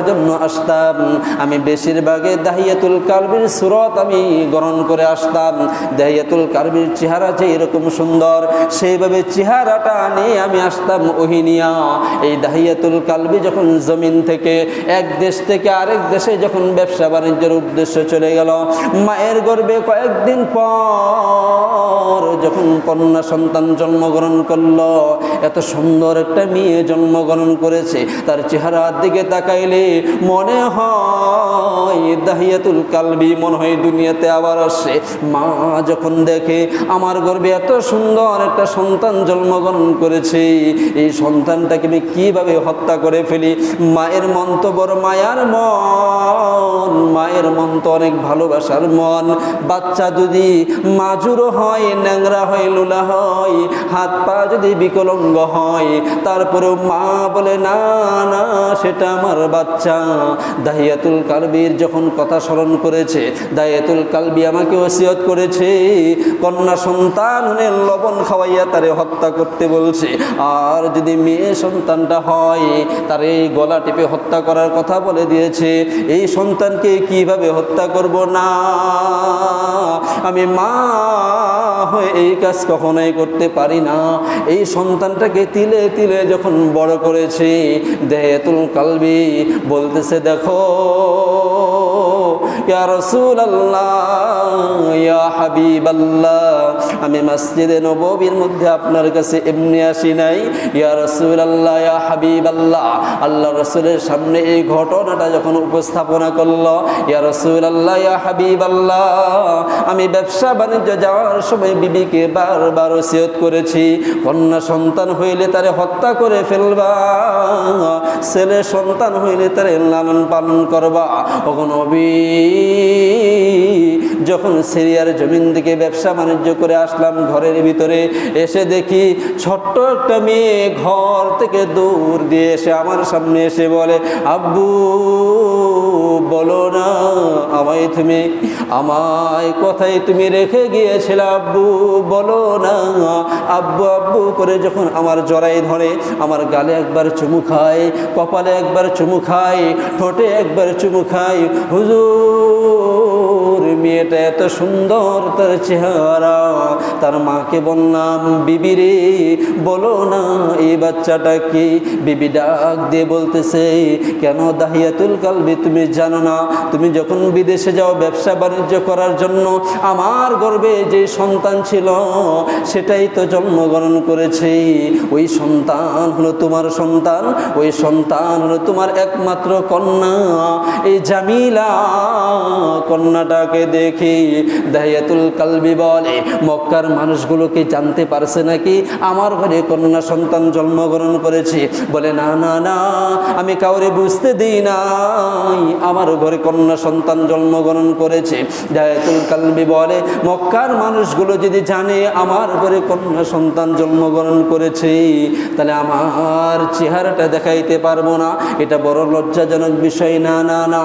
জন্য আসতাম, আমি বেশিরভাগে দাহিয়াতুল কালবির সূরত আমি গ্রহণ করে আসতাম। দাহিয়াতুল কালবির চেহারা যে এরকম সুন্দর, সেইভাবে চেহারাটা নিয়ে আমি আসতাম ওহিনিয়া। এই দাহিয়াতুল কালবি যখন জমিন থেকে এক দেশ থেকে আরেক দেশে যখন ব্যবসা বাণিজ্যের উদ্দেশ্যে চলে গেল, মায়ের গর্ভে কয়েকদিন পর যখন কন্যা সন্তান জন্মগ্রহণ করলো, এত সুন্দর একটা মেয়ে জন্মগ্রহণ করেছে, তার চেহারার দিকে তাকাইলে মনে হয় দাহিয়াতুল কালবি মনে হয় দুনিয়াতে আবার আসে। মা যখন দেখে আমার গর্ভে এত সুন্দর একটা সন্তান জন্মগ্রহণ করেছে, এই সন্তানটাকে আমি কিভাবে হত্যা করে ফেলি। মায়ের মন তো বড় মায়ার মন, মায়ের মন তো অনেক ভালোবাসার মন। বাচ্চা যদি মাজুরও হয়, ন্যাংরা হয়, লুলা হয়, হাত পা যদি বিকলাঙ্গ হয়, তারপরেও মা বলে না না সেটা আমার বাচ্চা। দাহিয়াতুল কালবির যখন কথা স্মরণ করেছে, দাহিয়াতুল কালবি আমাকে ওসিয়ত করেছে, কন্যা সন্তান হলে লবণ খাওয়াইয়া তারে হত্যা করতে বলছে, আর যদি মেয়ে সন্তানটা হয় তারে গলা টিপে হত্যা করার কথা বলে দিয়েছে। এই সন্তানকে কিভাবে হত্যা করব? না, আমি মা হয়ে এই কাজ কখনোই করতে পারি না। এই সন্তানটাকে তিলে তিলে যখন বড় করেছে, দাহিয়াতুল কালবি বলতেছে, দেখো ইয়া রাসূলুল্লাহ, ইয়া হাবিবাল্লাহ, আমি মসজিদে নববীর মধ্যে আপনার কাছে এমনি আসি নাই। ইয়া রাসূলুল্লাহ, ইয়া হাবিবাল্লাহ, আল্লাহ রাসূলের সামনে এই ঘটনাটা যখন উপস্থাপনা করলো, ইয়া রাসূলুল্লাহ, ইয়া হাবিবাল্লাহ, আমি ব্যবসা বাণিজ্য যাওয়ার সময় বিবিকে বারবার ওসিয়ত করেছি, কন্যা সন্তান হইলে তারে হত্যা করে ফেলবা, ছেলে সন্তান হইলে তারে লালন পালন করবা। ওগো নবী, যখন সিরিয়ার জমিন থেকে ব্যবসা বাণিজ্য করে আসলাম, ঘরের ভিতরে এসে দেখি ছোট্ট একটা মেয়ে ঘর থেকে দূর দিয়ে এসে আমার সামনে এসে বলে, আব্বু বলো না আমায় তুমি, আমায় কথাই তুমি রেখে গিয়েছিলে, আব্বু বলো না। আব্বু আব্বু করে যখন আমার জড়াই ধরে, আমার গালে একবার চুমু খায়, কপালে একবার চুমু খায়, ঠোঁটে একবার চুমু খায়। হুজুর, মেয়েটা এত সুন্দর তার চেহারা। তার মাকে বললাম, বিবি রে বলো না এই বাচ্চাটা কি? বিবি ডাক দিয়ে বলতেছে, কেন দাহিয়াতুল কালবি, তুমি জানো না, তুমি যখন বিদেশে যাও ব্যবসা বাণিজ্য করার জন্য, আমার গর্ভে যে সন্তান ছিল সেটাই তো জন্মগ্রহণ করেছে। ওই সন্তান হলো তোমার সন্তান, ওই সন্তান হলো তোমার একমাত্র কন্যা, এই জামিলা কন্যাটাকে দেখি দাহিয়াতুল কালবি বলে, মক্কার মানুষগুলোকে জানতে পারছে নাকি আমার ঘরে কন্যা সন্তান জন্মগ্রহণ করেছে? বলে না না না, আমি কাউরে বুঝতে দিই নাই আমার ঘরে কন্যা সন্তান জন্মগ্রহণ করেছে। দাহিয়াতুল কালবি বলে, মক্কার মানুষগুলো যদি জানে আমার ঘরে কন্যা সন্তান জন্মগ্রহণ করেছে, তাহলে আমার চেহারাটা দেখাইতে পারবো না, এটা বড় লজ্জাজনক বিষয়। না না না,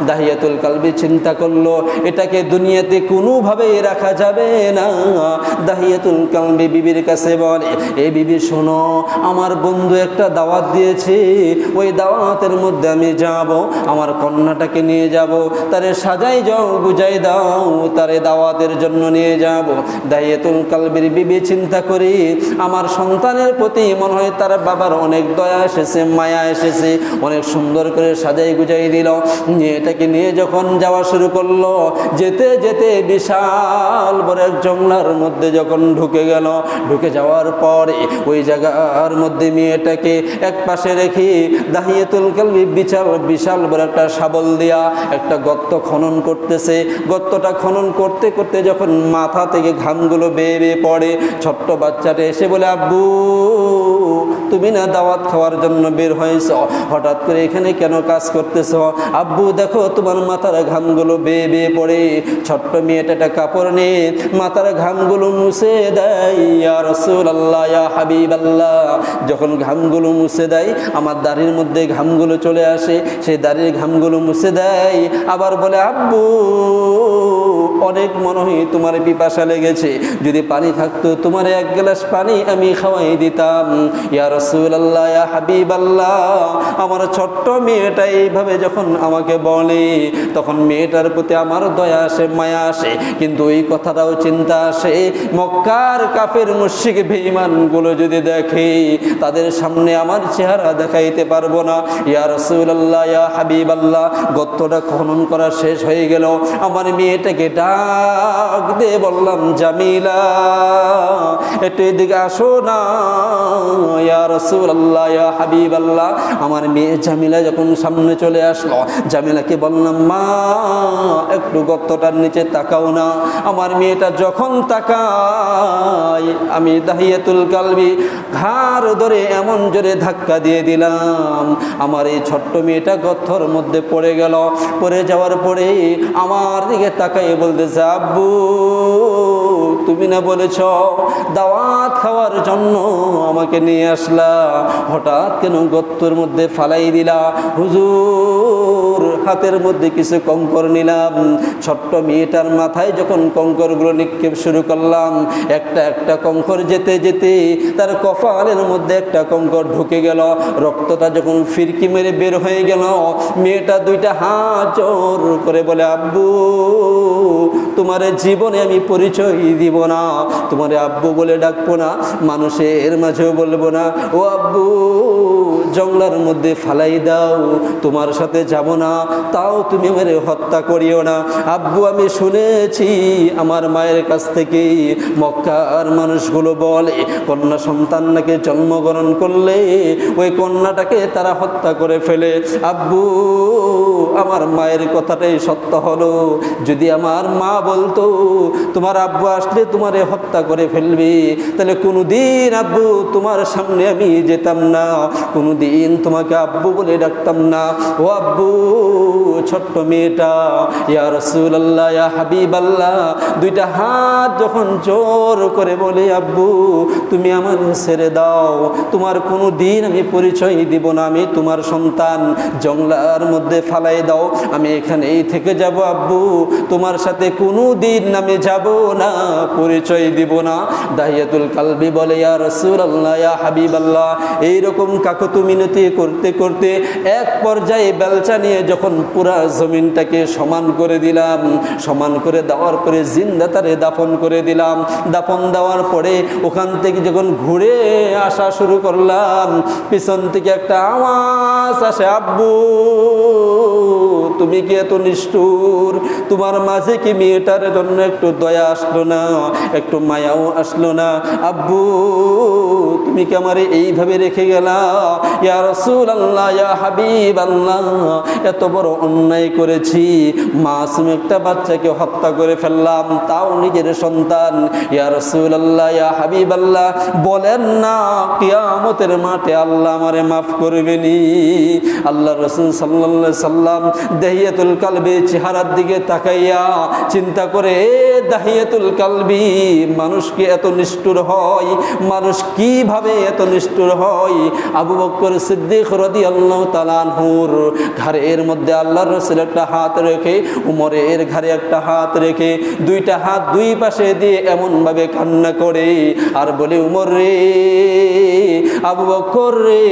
দাহিয়াতুল কালবি চিন্তা করলো এটাকে দুনিয়াতে কোনোভাবেই রাখা যাবে না। দাহিয়াতুল কালবি বিবির কাছে বলে, এ বিবি শোনো, আমার বন্ধু একটা দাওয়াত দিয়েছে, ওই দাওয়াতের মধ্যে আমি যাব, আমার কন্যাটাকে নিয়ে যাব, তারে সাজাই যাও, বুঝাই দাও, তারে দাওয়াতের জন্য নিয়ে যাব। দাহিয়াতুল কালবির বিবি চিন্তা করি, আমার সন্তানের প্রতি মনে হয় তার বাবার অনেক দয়া এসেছে, মায়া এসেছে, অনেক সুন্দর করে সাজাই গুজাই দিল। এটাকে নিয়ে যখন যাওয়া শুরু করলো, যেতে যেতে বিশাল বড় এক জঙ্গলার মধ্যে যখন ঢুকে গেল, ঢুকে যাওয়ার পরে ওই জায়গার মধ্যে মেয়েটাকে এক পাশে রেখে দাহিয়াতুল কালবি বিশাল বিশাল বড় একটা শাবল দিয়া একটা গর্ত খনন করতেছে। গর্তটা খনন করতে করতে যখন মাথা থেকে ঘামগুলো বেয়ে বেয়ে পড়ে, ছোট্ট বাচ্চাটা এসে বলে, আব্বু তুমি না দাওয়াত খাওয়ার জন্য বের হয়েছ, হঠাৎ করে এখানে কেন কাজ করতেছ? আব্বু দেখো তোমার মাথার ঘামগুলো বেয়ে বেয়ে পড়ে, ছোট্ট মেয়েটা একটা কাপড় নিয়ে মাথার ঘামগুলো মুছে দেয়। ইয়া রাসূলুল্লাহ, ইয়া হাবিবাল্লাহ, যখন ঘামগুলো মুছে দেয় আমার দাড়ির মধ্যে ঘামগুলো চলে আসে, সেই দাড়ির ঘামগুলো মুছে দেয়। আবার বলে, আব্বু অনেক মনে হয় তোমার পিপাসা লেগেছে, যদি পানি থাকতো তোমার এক গ্লাস পানি আমি খাওয়াই দিতাম। ইয়া রাসূলুল্লাহ, ইয়া হাবিবাল্লাহ, আমার ছোট্ট মেয়েটা এইভাবে যখন আমাকে বলে তখন মেয়েটার প্রতি আমার দয়া আসে, মায়া আসে, কিন্তু ওই কথাটাও চিন্তা আসে মক্কার কাফের মুশরিক বেঈমানগুলো যদি দেখে তাদের সামনে আমার চেহারা দেখাইতে পারবো না। ইয়া রাসূলুল্লাহ, ইয়া হাবিবাল্লাহ, গর্তটা খনন করা শেষ হয়ে গেল। আমার মেয়েটাকে ডাক দিয়ে বললাম, জামিলা একটু এদিকে আসো না। ইয়া রাসূলুল্লাহ, ইয়া হাবিবাল্লাহ, আমার মেয়ে জামিলা যখন সামনে চলে আসলো, জামিলাকে বললাম, মা একটু গর্তটার নিচে তাকাও না। আমার মেয়েটা যখন তাকায় আমি দাহিয়াতুল কালবি ঘাড় ধরে এমন জোরে ধাক্কা দিয়ে দিলাম, আমার এই ছোট্ট মেয়েটা গর্তর মধ্যে পড়ে গেল। পড়ে যাওয়ার পরে আমার দিকে তাকাই বলতেছে, আব্বু তুমি না বলেছ দাওয়াত খাওয়ার জন্য আমাকে নিয়ে আসলা, হঠাৎ কেন গর্তের মধ্যে ফালাই দিলা? হুজুর হাতের মধ্যে কিছু কঙ্কর নিলাম, ছোট্ট মেয়েটার মাথায় যখন কঙ্করগুলো নিক্ষেপ শুরু করলাম, একটা একটা কঙ্কর যেতে যেতে তার কপালের মধ্যে একটা কঙ্কর ঢুকে গেল। রক্তটা যখন ফিরকি মেরে বের হয়ে গেল, মেয়েটা দুইটা হাত জোর করে বলে, আব্বু তোমার জীবনে আমি পরিচয় দিব না, তোমার আব্বু বলে ডাকবো না, মানুষের মাঝেও বলবো না। ও আব্বু জঙ্গলার মধ্যে ফালাই দাও, তোমার সাথে যাব না, তাও তুমি আমারে হত্যা করিও না। আব্বু আমি শুনেছি আমার মায়ের কাছ থেকে মক্কার মানুষগুলো বলে কন্যা সন্তান নাকি জন্মগ্রহণ করলে ওই কন্যাটাকে তারা হত্যা করে ফেলে। আব্বু আমার মায়ের কথাটাই সত্য হলো, যদি আমার মা বলতো তোমার আব্বু আসলে তোমারে হত্যা করে ফেলবে, তাহলে কোনোদিন আব্বু তোমার সামনে আমি যেতাম না, কোনোদিন তোমাকে আব্বু বলে ডাকতাম না। ও আব্বু ছোট্ট মেয়েটা ইয়া রাসূলুল্লাহ, ইয়া হাবিবাল্লাহ দুইটা হাত যখন জোর করে বলে, আব্বু তুমি আমার ছেড়ে দাও, তোমার কোনো দিন আমি পরিচয় দিব না, আমি তোমার সন্তান, জঙ্গলার মধ্যে ফালাই দাও, আমি এখানেই থেকে যাব আব্বু, তোমার সাথে কোনো দিন আমি যাব না, পরিচয় দিব না। দাহিয়াতুল কালবি বলে, ইয়া রাসূলুল্লাহ, ইয়া হাবিবাল্লাহ, এইরকম কাকতু মিনতি করতে করতে এক পর্যায়ে বেলচা নিয়ে যখন পুরা জমিনটাকে সমান করে দিলাম, সমান করে দেওয়ার পরে জিন্দা তারে দাফন করে দিলাম। দাফন দেওয়ার পরে ওখান থেকে যখন ঘুরে আসা শুরু করলাম, পিছন থেকে একটা আওয়াজ আসে, আব্বু তুমি কি এত নিষ্ঠুর? তোমার মাঝে কি মেয়েটার জন্য একটু দয়া আসলো না, একটু মায়াও আসলো না? আব্বু তুমি কি আমারে এইভাবে রেখে গেলা? ইয়া রাসূলুল্লাহ, ইয়া হাবিবাল্লাহ, এত বড় অন্যায় করেছি, মাসুম একটা বাচ্চাকে হত্যা করে ফেললাম, তাও নিজের সন্তান। ইয়া রাসূলুল্লাহ, ইয়া হাবিবাল্লাহ, বলেন না কিয়ামতের মাঠে আল্লাহ আমারে মাফ করবেনি? আল্লাহ রাসূল সাল্লাল্লাহু আলাইহি সাল্লাম দাহিয়াতুল কালবি চেহারার দিকে তাকাইয়া চিন্তা করে, দাহিয়াতুল কালবি মানুষ কি এত নিষ্ঠুর হয়? মানুষ কিভাবে এত নিষ্ঠুর হয়? আবু বকর সিদ্দিক রাদিয়াল্লাহু তাআলা আনহুর ঘাড়ের মধ্যে আল্লাহর রাসূল একটা হাত রেখে, উমরের ঘাড়ে একটা হাত রেখে, দুইটা হাত দুই পাশে দিয়ে এমন ভাবে কান্না করে আর বলে, উমর রে, আবু বকর রে,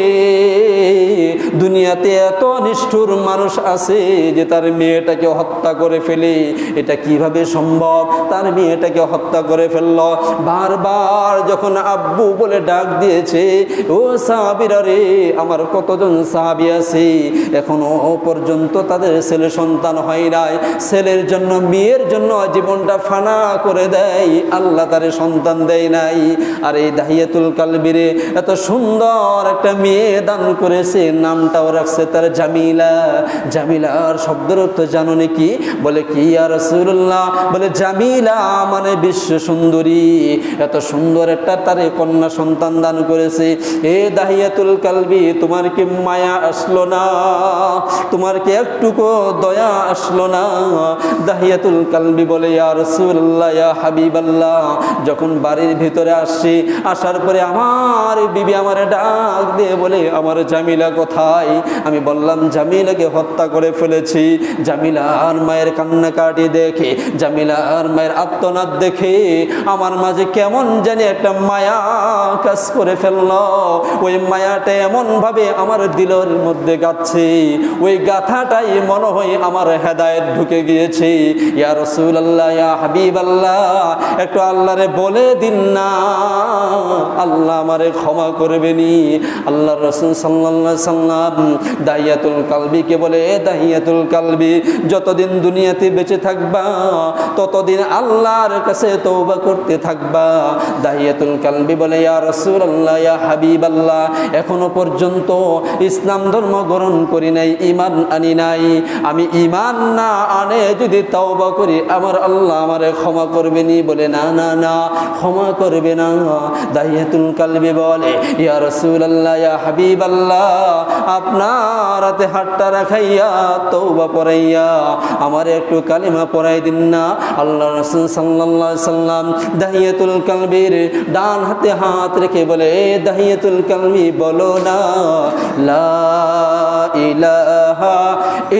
দুনিয়াতে এত নিষ্ঠুর মানুষ আছে যে তার মেয়েটাকে হত্যা করে ফেলে, এটা কিভাবে সম্ভব? তার মেয়েটাকে হত্যা করে ফেলল। বারবার যখন আব্বু বলে ডাক দিয়েছে, ও সাহাবীরা রে, আমার কতজন সাহাবী আছে এখনো পর্যন্ত তাদের ছেলে সন্তান হয় নাই, ছেলের জন্য মেয়ের জন্য জীবনটা ফানা করে দেয়, আল্লাহ তার সন্তান দেয় নাই। আর এই দাহিয়াতুল কালবিরে এত সুন্দর একটা মেয়ে দান করেছে, নামটাও রাখছে তার জামিলা। জামিলার শব্দের অর্থ জানো নাকি? বলে কি ইয়া রাসূলুল্লাহ? বলে জামিলা মানে বিশ্ব সুন্দরী। এত সুন্দর একটা তারে কন্যা সন্তান দান করেছে। এ দাহিয়াতুল কালবি, তোমার কি মায়া আসলো না? তোমার কি একটুকু দয়া আসলো না? দাহিয়াতুল কালবি বলে ইয়া রাসূলুল্লাহ, ইয়া হাবিবাল্লাহ, যখন বাড়ির ভিতরে আসছি, আসার পরে আমার বিবি আমারে ডাক দিয়ে বলে আমার জামিলা কোথায়? আমি বললাম জামিলাকে হত্যা করে ফেলেছি। জামিলার মায়ের কান্নাকাটি দেখে, জামিলার মায়ের আত্মনাদ দেখে আমার মাঝে কেমন জানি একটা মায়া কাজ করে ফেলল। ওই মায়াটা এমন ভাবে আমার দিলের মধ্যে গাচ্ছে, ওই গাথাটাই মনে হয় আমার হেদায়েত ঢুকে গিয়েছে। ইয়া রাসূলুল্লাহ, ইয়া হাবিবাল্লাহ, একটু আল্লাহরে বলে দিন না, আল্লাহ আমারে ক্ষমা করবেনি। আল্লাহ রাসূল সাল্লাল্লাহু আলাইহি সাল্লাম দাহিয়াতুল কালবিকে বলে, দাহিয়াতুল কালবি, যতদিন দুনিয়াতে বেঁচে থাকবা ততদিন আল্লাহর কাছে তওবা করতে থাকবা। দাহিয়াতুল কালবি বলে ইয়া রাসূলুল্লাহ, ইয়া হাবিবাল্লাহ, এখনো পর্যন্ত ইসলাম ধর্ম গ্রহণ করি নাই, ঈমান আনি নাই। আমি ঈমান না আনে যদি তওবা করি আমার আল্লাহ আমারে ক্ষমা করবেনি? বলে না না না, ক্ষমা করবে না। দাহিয়াতুল কালবি বলে ইয়া রাসূলুল্লাহ, ইয়া হাবিবাল্লাহ, আপনার হাতে হাতটা রাখাইয়া তওবা পড়াইয়া আমারে একটু কালিমা পড়াই দিন না। আল্লাহ রাসূল সাল্লাল্লাহু আলাইহি সাল্লাম দাহিয়াতুল কালবির ডান হাতে হাত রেখে বলে, এ দাহিয়াতুল কালবি, বলো না লা ইলাহা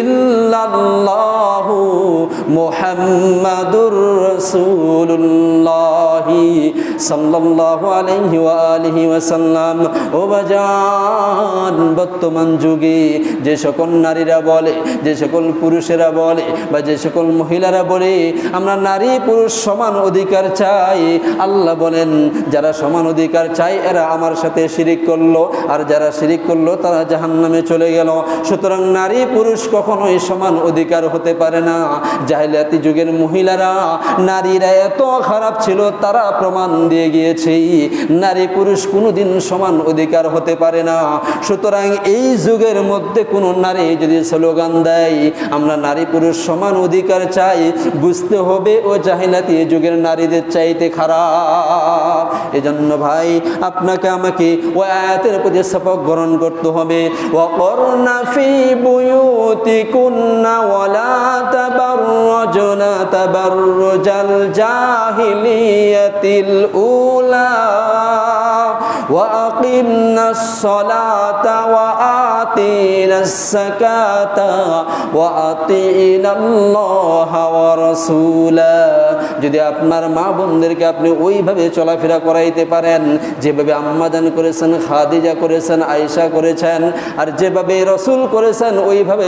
ইল্লাল্লাহু মুহাম্মাদুর রাসূলুল্লাহ সাল্লাল্লাহু আলাইহি ওয়া আলিহি ওয়াসাল্লাম। ও বাজান, বর্তমান যুগে যে সকল নারীরা বলে, যে সকল পুরুষেরা বলে বা যে সকল মহিলারা বলে আমরা নারী পুরুষ সমান অধিকার চাই, আল্লাহ বলেন যারা সমান অধিকার চাই এরা আমার সাথে শিরিক করলো, আর যারা শিরিক করলো তারা জাহান্নামে চলে গেল। সুতরাং নারী পুরুষ কখনোই সমান অধিকার হতে পারে না। জাহেলিয়াতি যুগের মহিলারা, নারীরা এত খারাপ ছিল, তারা প্রমাণ দিয়ে গিয়েছে নারী পুরুষ কোনোদিন সমান অধিকার হতে পারে না। সুতরাং এই যুগের মধ্যে কোনো নারী যদি স্লোগান দেয় আমরা নারী পুরুষ সমান অধিকার চাই, বুঝতে হবে ও জাহেলিয়াতি যুগের নারীদের চাইতে খারাপ। এজন্য ভাই আপনাকে আমাকে ওই আয়াতের প্রতি শপথ গ্রহণ করতে হবে। ওয়াকরনা ফি বুয়ুতিকুন্না ওয়ালা তাবাররাজনা তাবাররুজাল জাহিলিয়াতিল উলা وأقمنا الصلاة وآتينا الزكاة وأطيعنا الله ورسوله। যদি আপনার মা বোনদেরকে আপনি ওইভাবে চলাফেরা করাইতে পারেন যেভাবে আম্মাজান করেছেন, খাদিজা করেছেন, আয়েশা করেছেন, আর যেভাবে রাসূল করেছেন, ওইভাবে